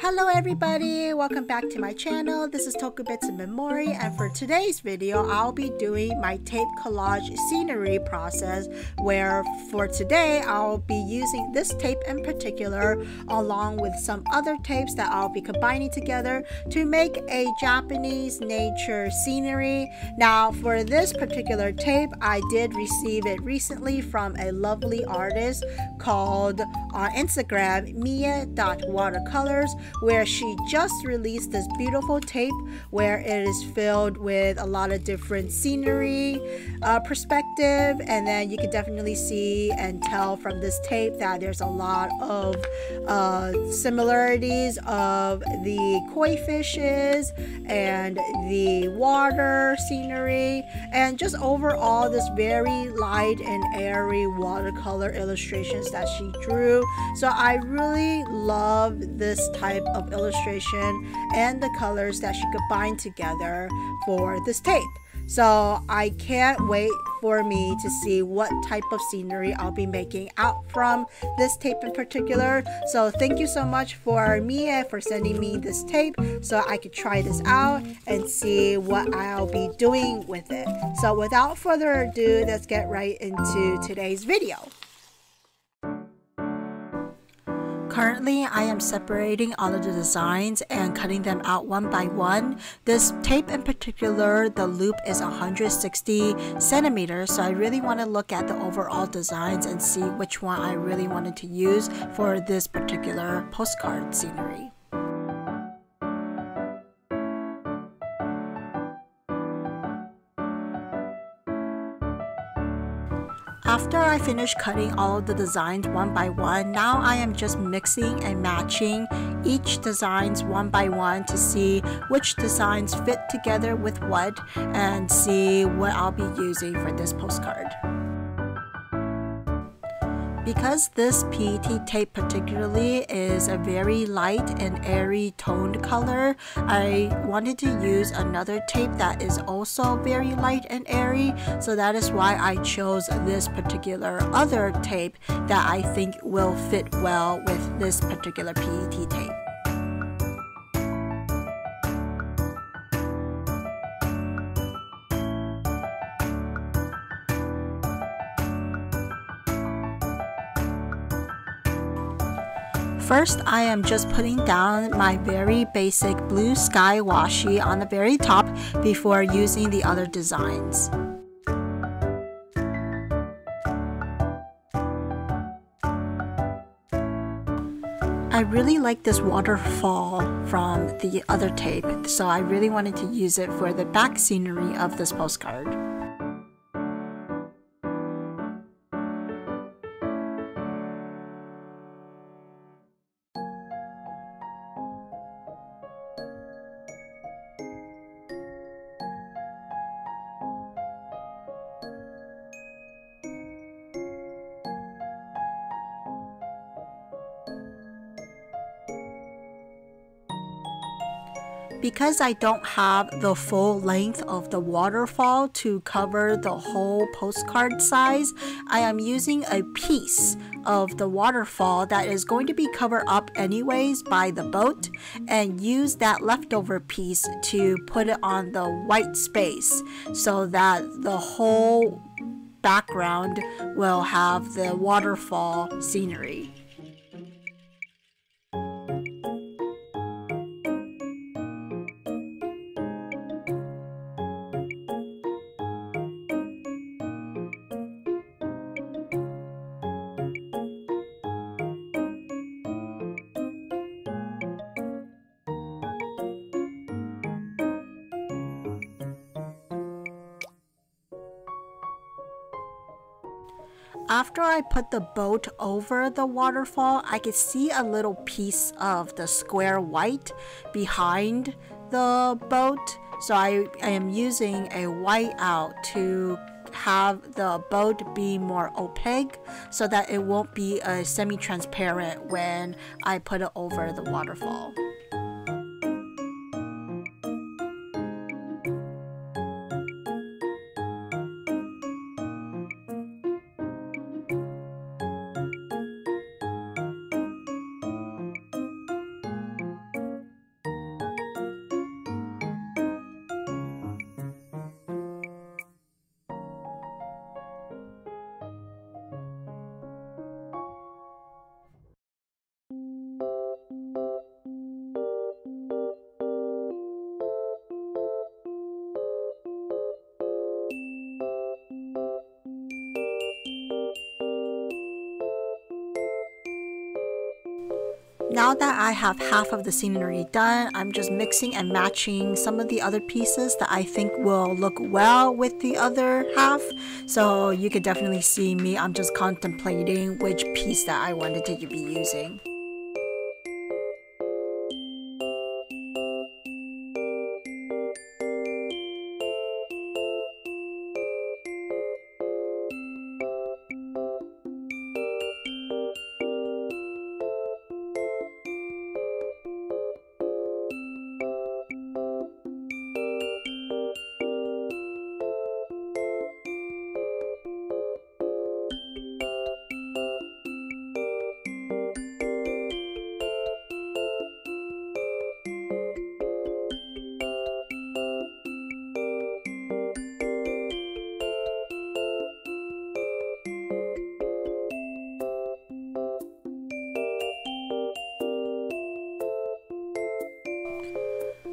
Hello everybody, welcome back to my channel. This is Tokubetsumemori, and for today's video I'll be doing my tape collage scenery process, where for today I'll be using this tape in particular along with some other tapes that I'll be combining together to make a Japanese nature scenery. Now for this particular tape, I did receive it recently from a lovely artist called on Instagram mia.watercolors, where she just released this beautiful tape where it is filled with a lot of different scenery perspective, and then you can definitely see and tell from this tape that there's a lot of similarities of the koi fishes and the water scenery, and just overall this very light and airy watercolor illustrations that she drew. So I really love this type of illustration and the colors that she combined together for this tape. So I can't wait for me to see what type of scenery I'll be making out from this tape in particular. So thank you so much for Mia for sending me this tape so I could try this out and see what I'll be doing with it. So without further ado, let's get right into today's video. Currently, I am separating all of the designs and cutting them out one by one. This tape in particular, the loop is 160 centimeters, so I really want to look at the overall designs and see which one I really wanted to use for this particular postcard scenery. After I finish cutting all of the designs one by one, now I am just mixing and matching each designs one by one to see which designs fit together with what and see what I'll be using for this postcard. Because this PET tape particularly is a very light and airy toned color, I wanted to use another tape that is also very light and airy, so that is why I chose this particular other tape that I think will fit well with this particular PET tape. First, I am just putting down my very basic blue sky washi on the very top before using the other designs. I really like this waterfall from the other tape, so I really wanted to use it for the back scenery of this postcard. Because I don't have the full length of the waterfall to cover the whole postcard size, I am using a piece of the waterfall that is going to be covered up anyways by the boat, and use that leftover piece to put it on the white space so that the whole background will have the waterfall scenery. After I put the boat over the waterfall, I could see a little piece of the square white behind the boat. So I am using a white out to have the boat be more opaque so that it won't be semi-transparent when I put it over the waterfall. Now that I have half of the scenery done, I'm just mixing and matching some of the other pieces that I think will look well with the other half. So you could definitely see me, I'm just contemplating which piece that I wanted to be using.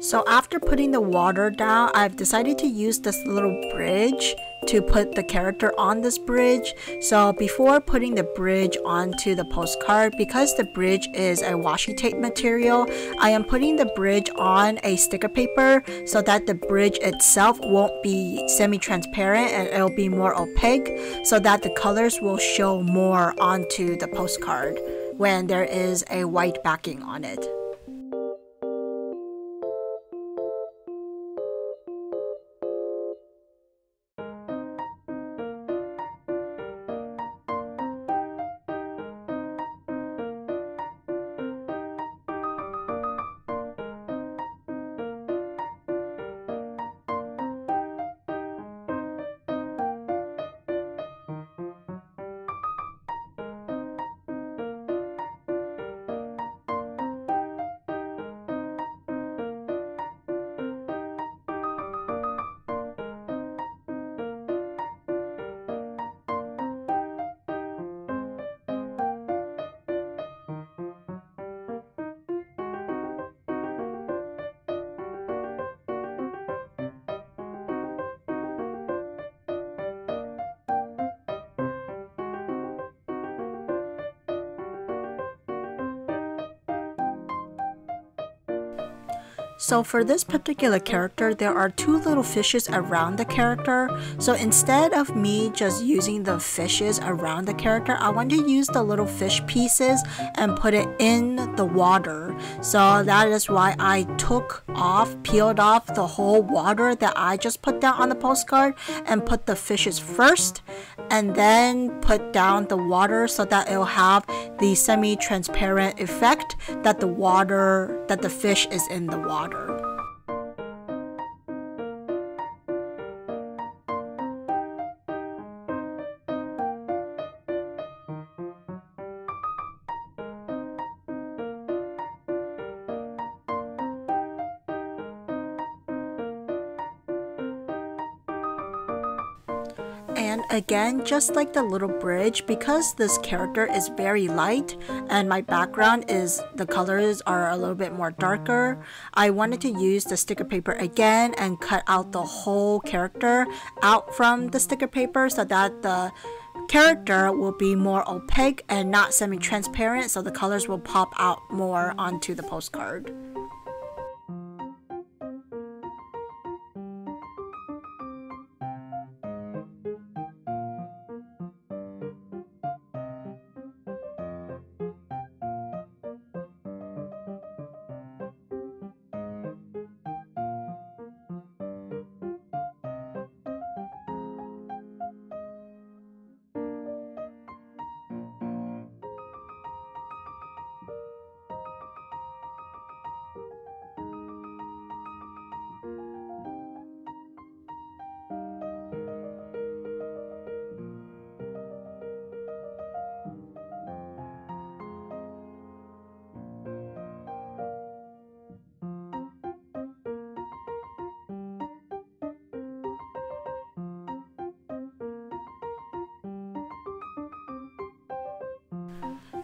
So after putting the water down, I've decided to use this little bridge to put the character on this bridge. So before putting the bridge onto the postcard, because the bridge is a washi tape material, I am putting the bridge on a sticker paper so that the bridge itself won't be semi-transparent and it'll be more opaque, so that the colors will show more onto the postcard when there is a white backing on it. So for this particular character, there are two little fishes around the character. So instead of me just using the fishes around the character, I want to use the little fish pieces and put it in the water. So that is why I peeled off the whole water that I just put down on the postcard and put the fishes first, and then put down the water so that it'll have the semi-transparent effect that the fish is in the water. And again, just like the little bridge, because this character is very light and my background is, the colors are a little bit more darker, I wanted to use the sticker paper again and cut out the whole character out from the sticker paper so that the character will be more opaque and not semi-transparent, so the colors will pop out more onto the postcard.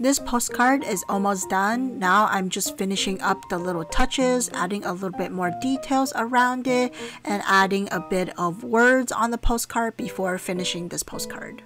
This postcard is almost done. Now I'm just finishing up the little touches, adding a little bit more details around it, and adding a bit of words on the postcard before finishing this postcard.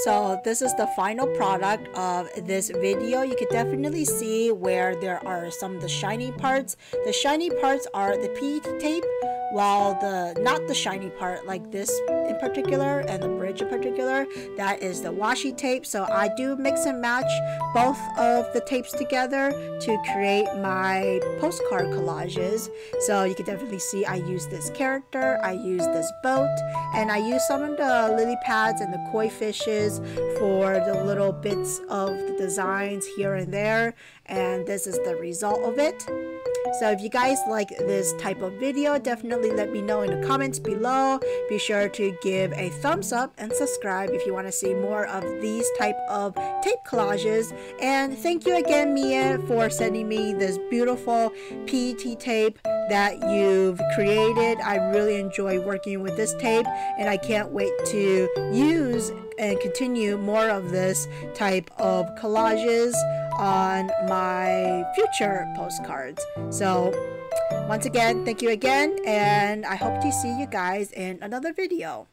So this is the final product of this video. You can definitely see where there are some of the shiny parts. The shiny parts are the PET tape, while not the shiny part like this in particular and the bridge in particular, that is the washi tape. So I do mix and match both of the tapes together to create my postcard collages. So you can definitely see I use this character, I use this boat, and I use some of the lily pads and the koi fishes for the little bits of the designs here and there, and this is the result of it. So if you guys like this type of video, definitely let me know in the comments below. Be sure to give a thumbs up and subscribe if you want to see more of these type of tape collages. And thank you again, Mia, for sending me this beautiful PET tape that you've created. I really enjoy working with this tape, and I can't wait to use and continue more of this type of collages on my future postcards. So once again, thank you again, and I hope to see you guys in another video.